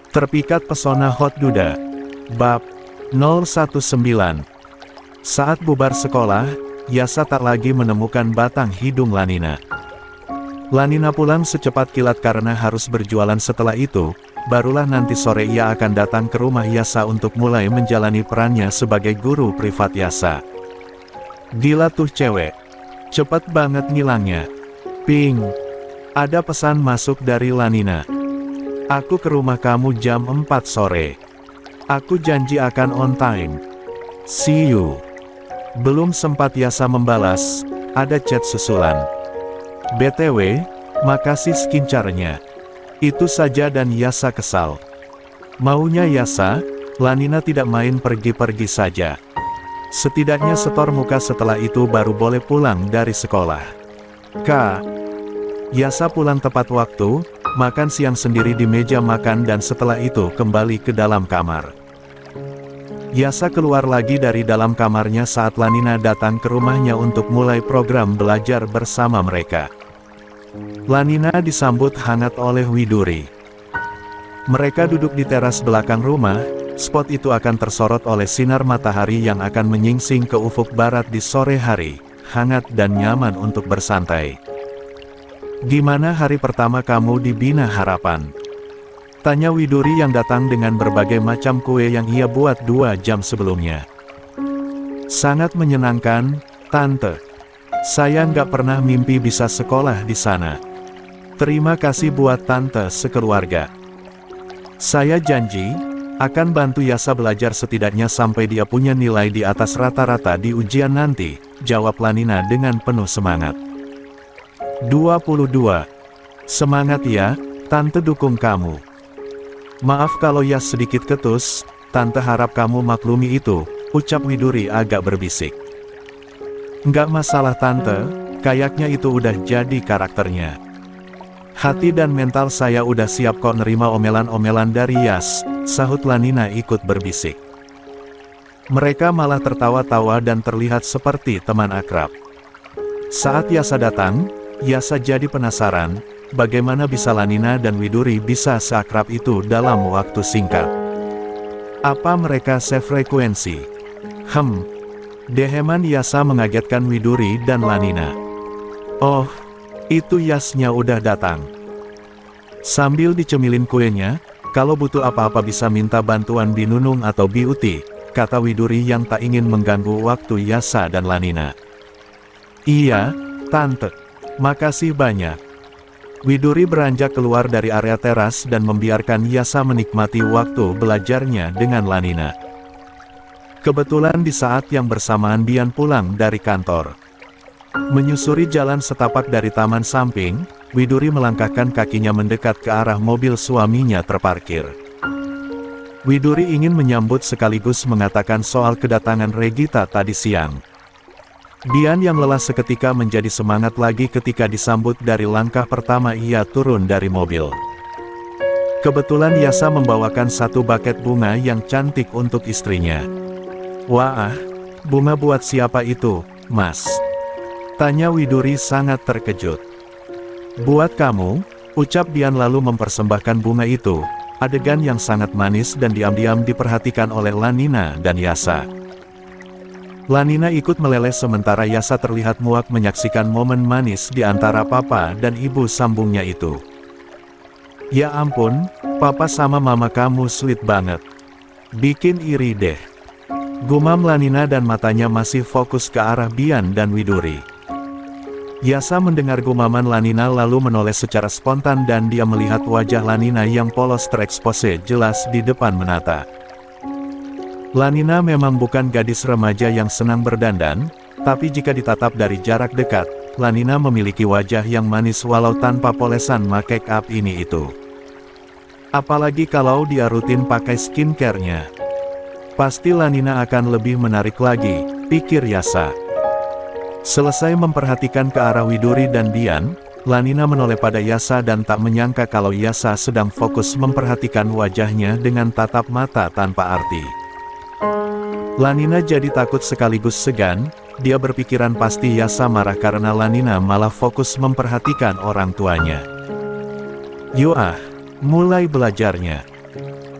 Terpikat pesona Hot Duda. Bab 019. Saat bubar sekolah, Yasa tak lagi menemukan batang hidung Lanina. Lanina pulang secepat kilat karena harus berjualan. Setelah itu, barulah nanti sore ia akan datang ke rumah Yasa untuk mulai menjalani perannya sebagai guru privat Yasa. Gila tuh cewek. Cepat banget ngilangnya. Ping. Ada pesan masuk dari Lanina. Aku ke rumah kamu jam 4 sore. Aku janji akan on time. See you. Belum sempat Yasa membalas, ada chat susulan. BTW, makasih skincarnya. Itu saja dan Yasa kesal. Maunya Yasa, Lanina tidak main pergi-pergi saja. Setidaknya setor muka setelah itu baru boleh pulang dari sekolah. Yasa pulang tepat waktu, makan siang sendiri di meja makan dan setelah itu kembali ke dalam kamar. Yasa keluar lagi dari dalam kamarnya saat Lanina datang ke rumahnya untuk mulai program belajar bersama mereka. Lanina disambut hangat oleh Widuri. Mereka duduk di teras belakang rumah, spot itu akan tersorot oleh sinar matahari yang akan menyingsing ke ufuk barat di sore hari, hangat dan nyaman untuk bersantai. Gimana hari pertama kamu di Bina Harapan? Tanya Widuri yang datang dengan berbagai macam kue yang ia buat 2 jam sebelumnya. Sangat menyenangkan, Tante. Saya nggak pernah mimpi bisa sekolah di sana. Terima kasih buat Tante sekeluarga. Saya janji, akan bantu Yasa belajar setidaknya sampai dia punya nilai di atas rata-rata di ujian nanti, jawab Lanina dengan penuh semangat. 22. Semangat ya, Tante dukung kamu. Maaf kalau ya sedikit ketus, Tante harap kamu maklumi itu, ucap Widuri agak berbisik. Nggak masalah Tante, kayaknya itu udah jadi karakternya. Hati dan mental saya udah siap kok nerima omelan-omelan dari Yas, sahut Lanina ikut berbisik. Mereka malah tertawa-tawa dan terlihat seperti teman akrab. Saat Yasa datang, Yasa jadi penasaran, bagaimana bisa Lanina dan Widuri bisa seakrab itu dalam waktu singkat. Apa mereka sefrekuensi? Deheman Yasa mengagetkan Widuri dan Lanina. Oh, itu Yasnya udah datang. Sambil dicemilin kuenya, kalau butuh apa-apa bisa minta bantuan Binunung atau Biuti, kata Widuri yang tak ingin mengganggu waktu Yasa dan Lanina. Iya, Tante. Makasih banyak. Widuri beranjak keluar dari area teras dan membiarkan Yasa menikmati waktu belajarnya dengan Lanina. Kebetulan di saat yang bersamaan Bian pulang dari kantor. Menyusuri jalan setapak dari taman samping, Widuri melangkahkan kakinya mendekat ke arah mobil suaminya terparkir. Widuri ingin menyambut sekaligus mengatakan soal kedatangan Regita tadi siang. Bian yang lelah seketika menjadi semangat lagi ketika disambut dari langkah pertama ia turun dari mobil. Kebetulan Yasa membawakan 1 buket bunga yang cantik untuk istrinya. Wah, bunga buat siapa itu, Mas? Tanya Widuri sangat terkejut. Buat kamu, ucap Bian lalu mempersembahkan bunga itu, adegan yang sangat manis dan diam-diam diperhatikan oleh Lanina dan Yasa. Lanina ikut meleleh sementara Yasa terlihat muak menyaksikan momen manis di antara papa dan ibu sambungnya itu. Ya ampun, papa sama mama kamu sweet banget. Bikin iri deh. Gumam Lanina dan matanya masih fokus ke arah Bian dan Widuri. Yasa mendengar gumaman Lanina lalu menoleh secara spontan dan dia melihat wajah Lanina yang polos terekspose jelas di depan menata. Lanina memang bukan gadis remaja yang senang berdandan, tapi jika ditatap dari jarak dekat, Lanina memiliki wajah yang manis walau tanpa polesan make up ini itu. Apalagi kalau dia rutin pakai skincare-nya. Pasti Lanina akan lebih menarik lagi, pikir Yasa. Selesai memperhatikan ke arah Widuri dan Bian, Lanina menoleh pada Yasa dan tak menyangka kalau Yasa sedang fokus memperhatikan wajahnya dengan tatap mata tanpa arti. Lanina jadi takut sekaligus segan, dia berpikiran pasti Yasa marah karena Lanina malah fokus memperhatikan orang tuanya. Mulai belajarnya.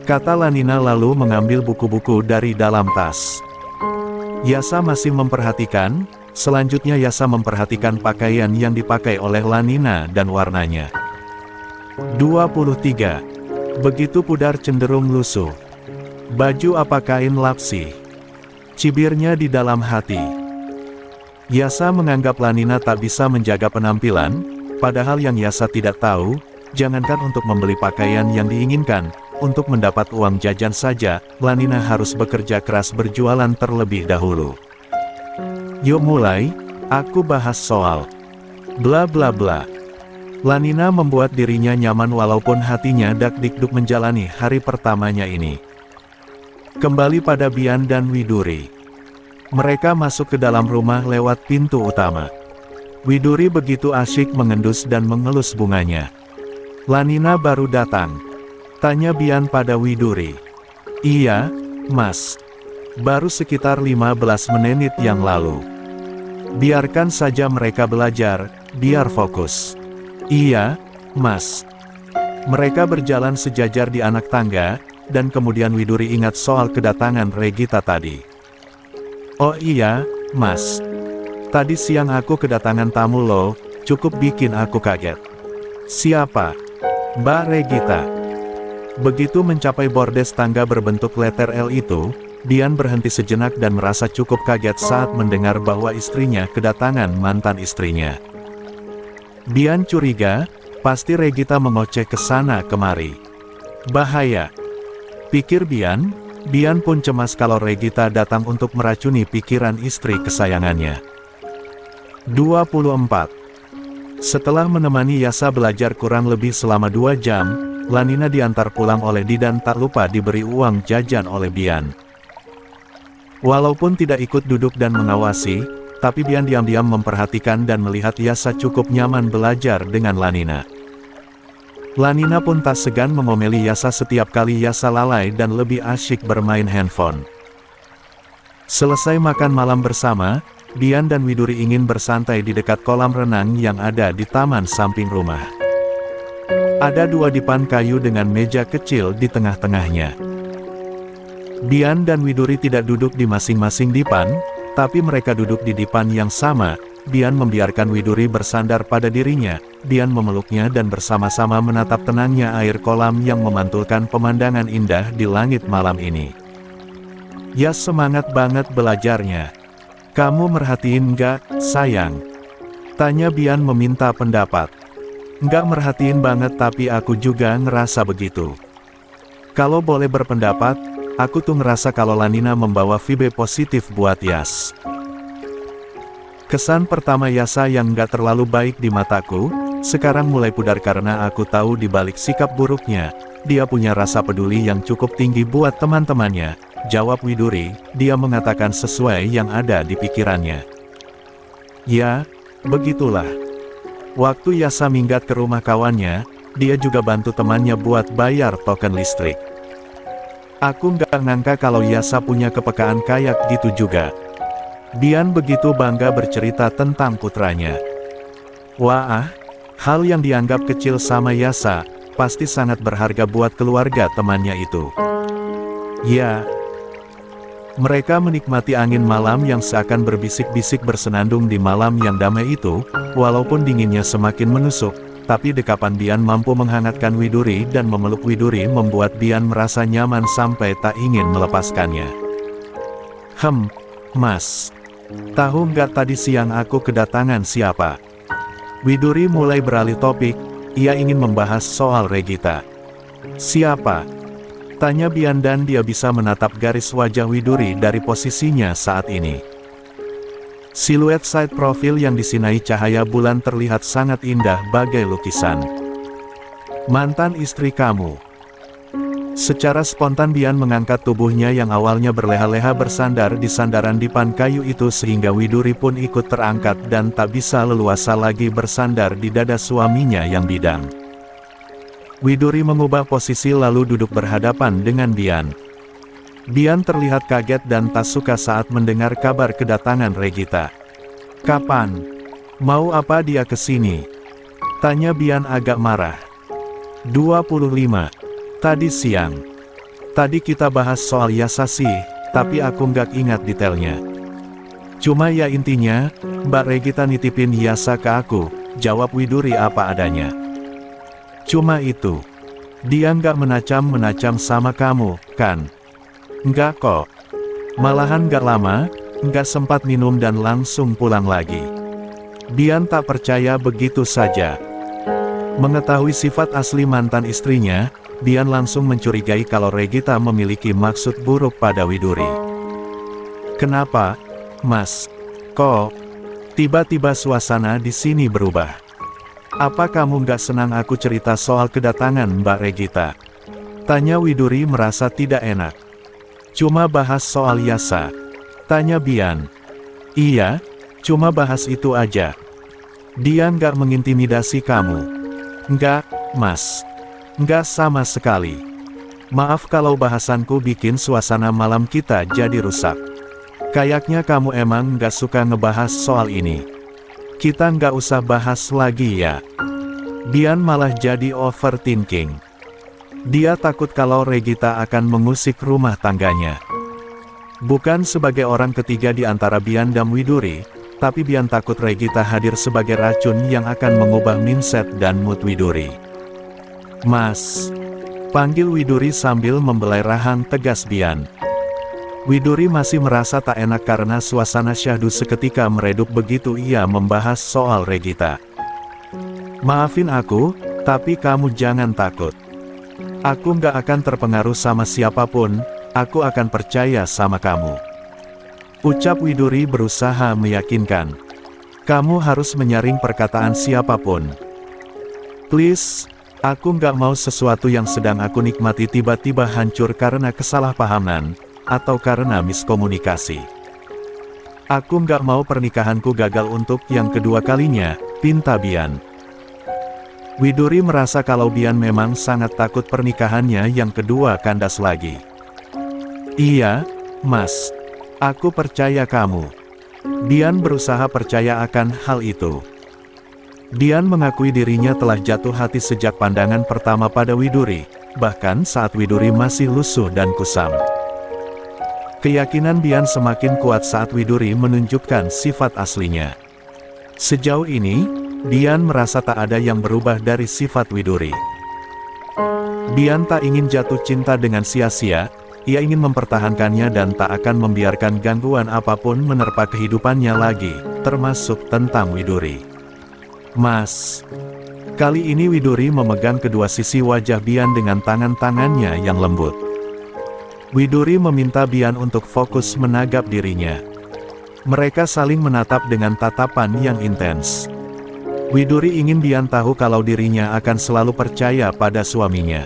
kata Lanina lalu mengambil buku-buku dari dalam tas. Yasa masih memperhatikan, selanjutnya Yasa memperhatikan pakaian yang dipakai oleh Lanina dan warnanya. 23. Begitu pudar cenderung lusuh. Baju apa kain lapsi? Cibirnya di dalam hati. Yasa menganggap Lanina tak bisa menjaga penampilan, padahal yang Yasa tidak tahu, jangankan untuk membeli pakaian yang diinginkan, untuk mendapat uang jajan saja, Lanina harus bekerja keras berjualan terlebih dahulu. Yuk mulai, aku bahas soal bla bla bla. Lanina membuat dirinya nyaman walaupun hatinya dak-dikduk menjalani hari pertamanya ini. Kembali pada Bian dan Widuri. Mereka masuk ke dalam rumah lewat pintu utama. Widuri begitu asyik mengendus dan mengelus bunganya. Lanina baru datang. Tanya Bian pada Widuri. Iya, Mas. Baru sekitar 15 menit yang lalu. Biarkan saja mereka belajar, biar fokus. Iya, Mas. Mereka berjalan sejajar di anak tangga, dan kemudian Widuri ingat soal kedatangan Regita tadi. Oh iya, Mas. Tadi siang aku kedatangan tamu loh, cukup bikin aku kaget. Siapa? Mbak Regita. Begitu mencapai bordes tangga berbentuk letter L itu, Bian berhenti sejenak dan merasa cukup kaget saat mendengar bahwa istrinya kedatangan mantan istrinya. Bian curiga, pasti Regita mengoceh ke sana kemari. Bahaya. Pikir Bian, Bian pun cemas kalau Regita datang untuk meracuni pikiran istri kesayangannya. 24. Setelah menemani Yasa belajar kurang lebih selama 2 jam, Lanina diantar pulang oleh Didan tak lupa diberi uang jajan oleh Bian. Walaupun tidak ikut duduk dan mengawasi, tapi Bian diam-diam memperhatikan dan melihat Yasa cukup nyaman belajar dengan Lanina. Lanina pun tak segan mengomeli Yasa setiap kali Yasa lalai dan lebih asyik bermain handphone. Selesai makan malam bersama, Bian dan Widuri ingin bersantai di dekat kolam renang yang ada di taman samping rumah. Ada 2 dipan kayu dengan meja kecil di tengah-tengahnya. Bian dan Widuri tidak duduk di masing-masing dipan, tapi mereka duduk di dipan yang sama. Bian membiarkan Widuri bersandar pada dirinya, Bian memeluknya dan bersama-sama menatap tenangnya air kolam yang memantulkan pemandangan indah di langit malam ini. Ya semangat banget belajarnya. Kamu merhatiin nggak, sayang? Tanya Bian meminta pendapat. Nggak merhatiin banget tapi aku juga ngerasa begitu. Kalau boleh berpendapat, aku tuh ngerasa kalau Lanina membawa vibe positif buat Yas. Kesan pertama Yasa yang nggak terlalu baik di mataku, sekarang mulai pudar karena aku tahu di balik sikap buruknya, dia punya rasa peduli yang cukup tinggi buat teman-temannya, jawab Widuri, dia mengatakan sesuai yang ada di pikirannya. Ya, begitulah. Waktu Yasa minggat ke rumah kawannya, dia juga bantu temannya buat bayar token listrik. Aku nggak nyangka kalau Yasa punya kepekaan kayak gitu juga. Bian begitu bangga bercerita tentang putranya. Wah, hal yang dianggap kecil sama Yasa, pasti sangat berharga buat keluarga temannya itu. Ya. Mereka menikmati angin malam yang seakan berbisik-bisik bersenandung di malam yang damai itu, walaupun dinginnya semakin menusuk, tapi dekapan Bian mampu menghangatkan Widuri dan memeluk Widuri membuat Bian merasa nyaman sampai tak ingin melepaskannya. Mas. Tahu nggak tadi siang aku kedatangan siapa? Widuri mulai beralih topik, ia ingin membahas soal Regita. Siapa? Tanya Bian dan dia bisa menatap garis wajah Widuri dari posisinya saat ini. Siluet side profil yang disinai cahaya bulan terlihat sangat indah bagai lukisan. Mantan istri kamu. Secara spontan Bian mengangkat tubuhnya yang awalnya berleha-leha bersandar di sandaran dipan kayu itu sehingga Widuri pun ikut terangkat dan tak bisa leluasa lagi bersandar di dada suaminya yang bidang. Widuri mengubah posisi lalu duduk berhadapan dengan Bian. Bian terlihat kaget dan tak suka saat mendengar kabar kedatangan Regita. Kapan? Mau apa dia kesini? Tanya Bian agak marah. 25. Tadi siang. Tadi kita bahas soal Yasa sih, tapi aku nggak ingat detailnya. Cuma ya intinya, Mbak Regita nitipin Yasa ke aku, jawab Widuri apa adanya. Cuma itu. Dia nggak menacam-menacam sama kamu, kan? Nggak kok. Malahan nggak lama, nggak sempat minum dan langsung pulang lagi. Bian tak percaya begitu saja. Mengetahui sifat asli mantan istrinya, Bian langsung mencurigai kalau Regita memiliki maksud buruk pada Widuri. Kenapa, Mas? Kok tiba-tiba suasana di sini berubah? Apa kamu nggak senang aku cerita soal kedatangan Mbak Regita? Tanya Widuri merasa tidak enak. Cuma bahas soal Yasa. Tanya Bian. Iya, cuma bahas itu aja. Dia nggak mengintimidasi kamu. Nggak, Mas. Nggak sama sekali. Maaf kalau bahasanku bikin suasana malam kita jadi rusak. Kayaknya kamu emang nggak suka ngebahas soal ini. Kita nggak usah bahas lagi ya. Bian malah jadi overthinking. Dia takut kalau Regita akan mengusik rumah tangganya. Bukan sebagai orang ketiga di antara Bian dan Widuri, tapi Bian takut Regita hadir sebagai racun yang akan mengubah mindset dan mood Widuri. Mas, panggil Widuri sambil membelai rahang tegas Bian. Widuri masih merasa tak enak karena suasana syahdu seketika meredup begitu ia membahas soal Regita. Maafin aku, tapi kamu jangan takut. Aku nggak akan terpengaruh sama siapapun, aku akan percaya sama kamu. Ucap Widuri berusaha meyakinkan. Kamu harus menyaring perkataan siapapun. Please, aku nggak mau sesuatu yang sedang aku nikmati tiba-tiba hancur karena kesalahpahaman, atau karena miskomunikasi. Aku nggak mau pernikahanku gagal untuk yang kedua kalinya, pinta Bian. Widuri merasa kalau Bian memang sangat takut pernikahannya yang kedua kandas lagi. Iya, Mas. Aku percaya kamu. Bian berusaha percaya akan hal itu. Bian mengakui dirinya telah jatuh hati sejak pandangan pertama pada Widuri, bahkan saat Widuri masih lusuh dan kusam. Keyakinan Bian semakin kuat saat Widuri menunjukkan sifat aslinya. Sejauh ini, Bian merasa tak ada yang berubah dari sifat Widuri. Bian tak ingin jatuh cinta dengan sia-sia. Ia ingin mempertahankannya dan tak akan membiarkan gangguan apapun menerpa kehidupannya lagi, termasuk tentang Widuri. Mas. Kali ini Widuri memegang kedua sisi wajah Bian dengan tangan-tangannya yang lembut. Widuri meminta Bian untuk fokus menagap dirinya. Mereka saling menatap dengan tatapan yang intens. Widuri ingin Bian tahu kalau dirinya akan selalu percaya pada suaminya.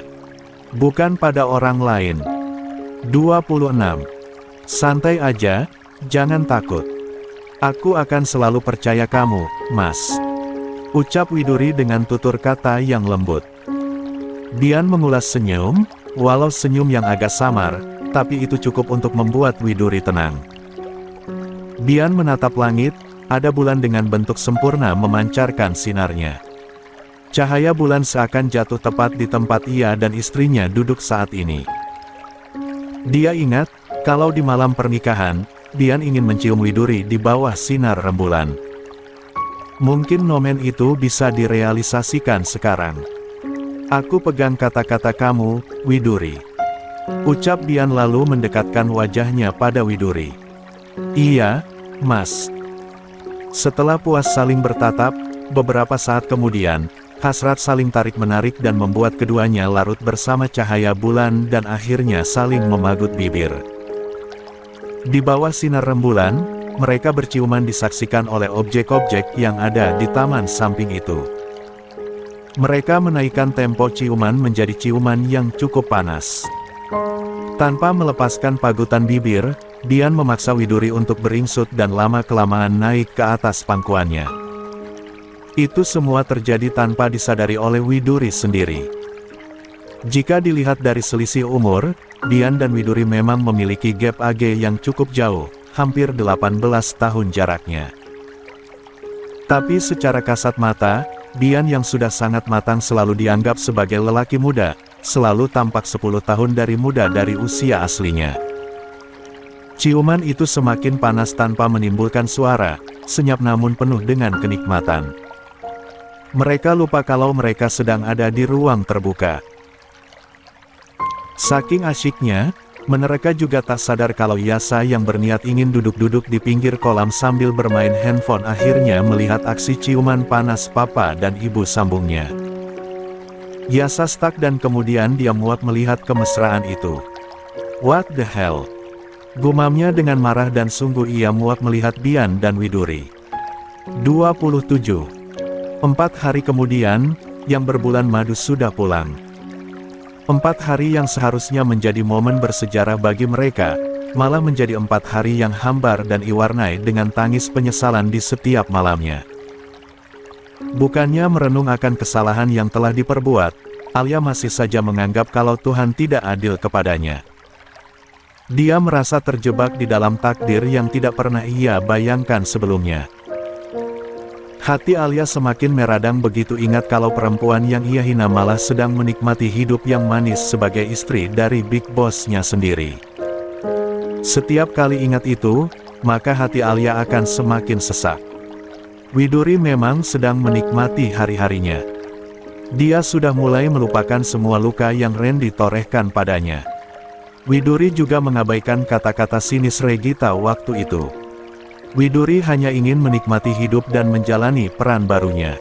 Bukan pada orang lain. 26. Santai aja, jangan takut. Aku akan selalu percaya kamu, Mas. Ucap Widuri dengan tutur kata yang lembut. Bian mengulas senyum, walau senyum yang agak samar, tapi itu cukup untuk membuat Widuri tenang. Bian menatap langit, ada bulan dengan bentuk sempurna memancarkan sinarnya. Cahaya bulan seakan jatuh tepat di tempat ia dan istrinya duduk saat ini. Dia ingat, kalau di malam pernikahan, Bian ingin mencium Widuri di bawah sinar rembulan. Mungkin momen itu bisa direalisasikan sekarang. Aku pegang kata-kata kamu, Widuri. Ucap Bian lalu mendekatkan wajahnya pada Widuri. Iya, Mas. Setelah puas saling bertatap, beberapa saat kemudian, hasrat saling tarik-menarik dan membuat keduanya larut bersama cahaya bulan dan akhirnya saling memagut bibir. Di bawah sinar rembulan, mereka berciuman disaksikan oleh objek-objek yang ada di taman samping itu. Mereka menaikkan tempo ciuman menjadi ciuman yang cukup panas. Tanpa melepaskan pagutan bibir, Bian memaksa Widuri untuk beringsut dan lama-kelamaan naik ke atas pangkuannya. Itu semua terjadi tanpa disadari oleh Widuri sendiri. Jika dilihat dari selisih umur, Bian dan Widuri memang memiliki gap age yang cukup jauh, hampir 18 tahun jaraknya. Tapi secara kasat mata, Bian yang sudah sangat matang selalu dianggap sebagai lelaki muda, selalu tampak 10 tahun muda dari usia aslinya. Ciuman itu semakin panas tanpa menimbulkan suara, senyap namun penuh dengan kenikmatan. Mereka lupa kalau mereka sedang ada di ruang terbuka. Saking asyiknya, mereka juga tak sadar kalau Yasa yang berniat ingin duduk-duduk di pinggir kolam sambil bermain handphone akhirnya melihat aksi ciuman panas papa dan ibu sambungnya. Yasa stuck dan kemudian dia muak melihat kemesraan itu. What the hell? Gumamnya dengan marah dan sungguh ia muak melihat Bian dan Widuri. 27. 4 hari kemudian, yang berbulan madu sudah pulang. 4 hari yang seharusnya menjadi momen bersejarah bagi mereka, malah menjadi 4 hari yang hambar dan diwarnai dengan tangis penyesalan di setiap malamnya. Bukannya merenung akan kesalahan yang telah diperbuat, Alia masih saja menganggap kalau Tuhan tidak adil kepadanya. Dia merasa terjebak di dalam takdir yang tidak pernah ia bayangkan sebelumnya. Hati Alia semakin meradang begitu ingat kalau perempuan yang ia hina malah sedang menikmati hidup yang manis sebagai istri dari Big Boss-nya sendiri. Setiap kali ingat itu, maka hati Alia akan semakin sesak. Widuri memang sedang menikmati hari-harinya. Dia sudah mulai melupakan semua luka yang Randy torehkan padanya. Widuri juga mengabaikan kata-kata sinis Regita waktu itu. Widuri hanya ingin menikmati hidup dan menjalani peran barunya.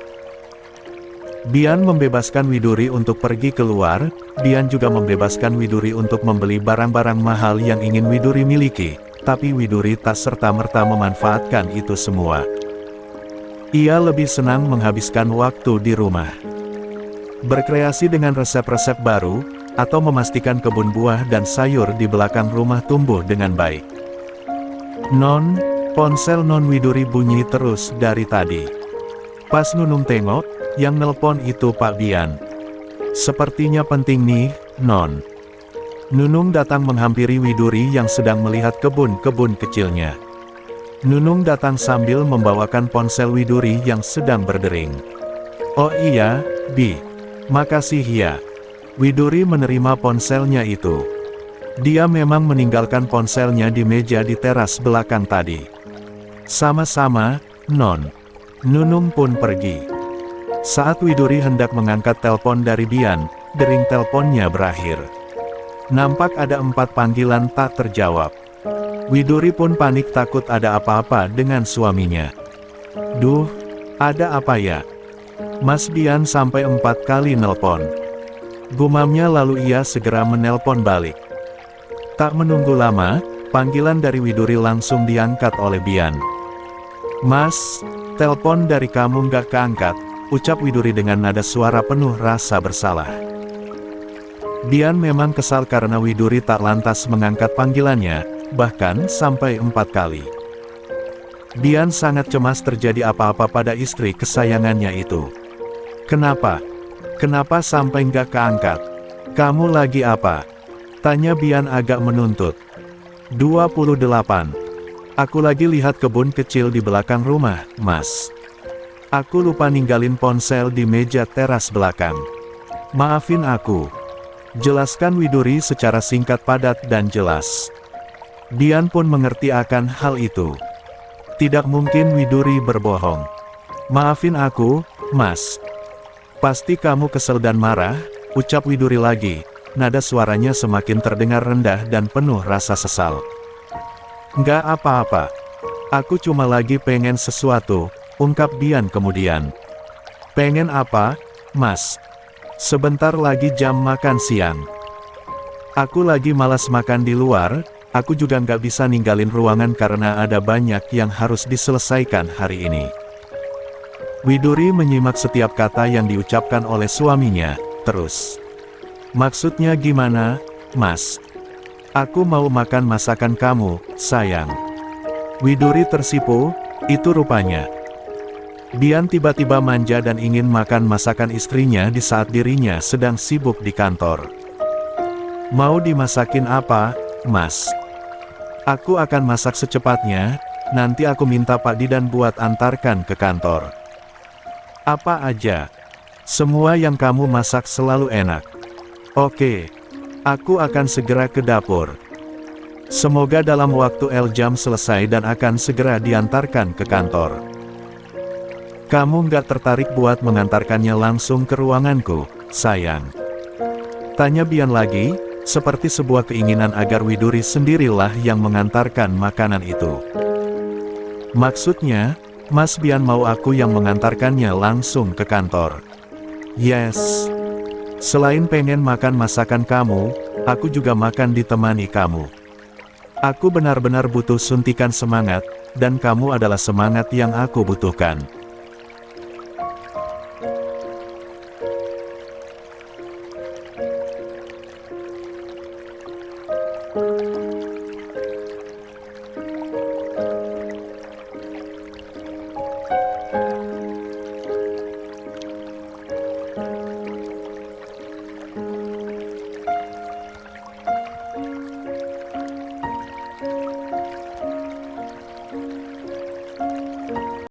Bian membebaskan Widuri untuk pergi keluar, Bian juga membebaskan Widuri untuk membeli barang-barang mahal yang ingin Widuri miliki, tapi Widuri tak serta-merta memanfaatkan itu semua. Ia lebih senang menghabiskan waktu di rumah. Berkreasi dengan resep-resep baru, atau memastikan kebun buah dan sayur di belakang rumah tumbuh dengan baik. Non, ponsel Non Widuri bunyi terus dari tadi. Pas Nunung tengok, yang nelpon itu Pak Bian. Sepertinya penting nih, Non. Nunung datang menghampiri Widuri yang sedang melihat kebun-kebun kecilnya. Nunung datang sambil membawakan ponsel Widuri yang sedang berdering. Oh iya, Bi. Makasih ya. Widuri menerima ponselnya itu. Dia memang meninggalkan ponselnya di meja di teras belakang tadi. Sama-sama, Non. Nunung pun pergi. Saat Widuri hendak mengangkat telepon dari Bian, dering teleponnya berakhir. Nampak ada 4 panggilan tak terjawab. Widuri pun panik takut ada apa-apa dengan suaminya. Duh, ada apa ya? Mas Bian sampai 4 kali nelpon. Gumamnya lalu ia segera menelpon balik. Tak menunggu lama, panggilan dari Widuri langsung diangkat oleh Bian. Mas, telepon dari kamu nggak keangkat, ucap Widuri dengan nada suara penuh rasa bersalah. Bian memang kesal karena Widuri tak lantas mengangkat panggilannya, bahkan sampai 4 kali. Bian sangat cemas terjadi apa-apa pada istri kesayangannya itu. Kenapa? Kenapa sampai nggak keangkat? Kamu lagi apa? Tanya Bian agak menuntut. 28. Aku lagi lihat kebun kecil di belakang rumah, Mas. Aku lupa ninggalin ponsel di meja teras belakang. Maafin aku. Jelaskan Widuri secara singkat padat dan jelas. Bian pun mengerti akan hal itu. Tidak mungkin Widuri berbohong. Maafin aku, Mas. Pasti kamu kesel dan marah, ucap Widuri lagi, nada suaranya semakin terdengar rendah dan penuh rasa sesal. Nggak apa-apa. Aku cuma lagi pengen sesuatu, ungkap Bian kemudian. Pengen apa, Mas? Sebentar lagi jam makan siang. Aku lagi malas makan di luar, aku juga nggak bisa ninggalin ruangan karena ada banyak yang harus diselesaikan hari ini. Widuri menyimak setiap kata yang diucapkan oleh suaminya, terus. Maksudnya gimana, Mas? Aku mau makan masakan kamu, sayang. Widuri tersipu, itu rupanya. Bian tiba-tiba manja dan ingin makan masakan istrinya di saat dirinya sedang sibuk di kantor. Mau dimasakin apa, Mas? Aku akan masak secepatnya, nanti aku minta Pak Didan buat antarkan ke kantor. Apa aja? Semua yang kamu masak selalu enak. Oke, aku akan segera ke dapur. Semoga dalam waktu L jam selesai dan akan segera diantarkan ke kantor. Kamu nggak tertarik buat mengantarkannya langsung ke ruanganku, sayang? Tanya Bian lagi, seperti sebuah keinginan agar Widuri sendirilah yang mengantarkan makanan itu. Maksudnya, Mas Bian mau aku yang mengantarkannya langsung ke kantor. Yes. Selain pengen makan masakan kamu, aku juga makan ditemani kamu. Aku benar-benar butuh suntikan semangat, dan kamu adalah semangat yang aku butuhkan.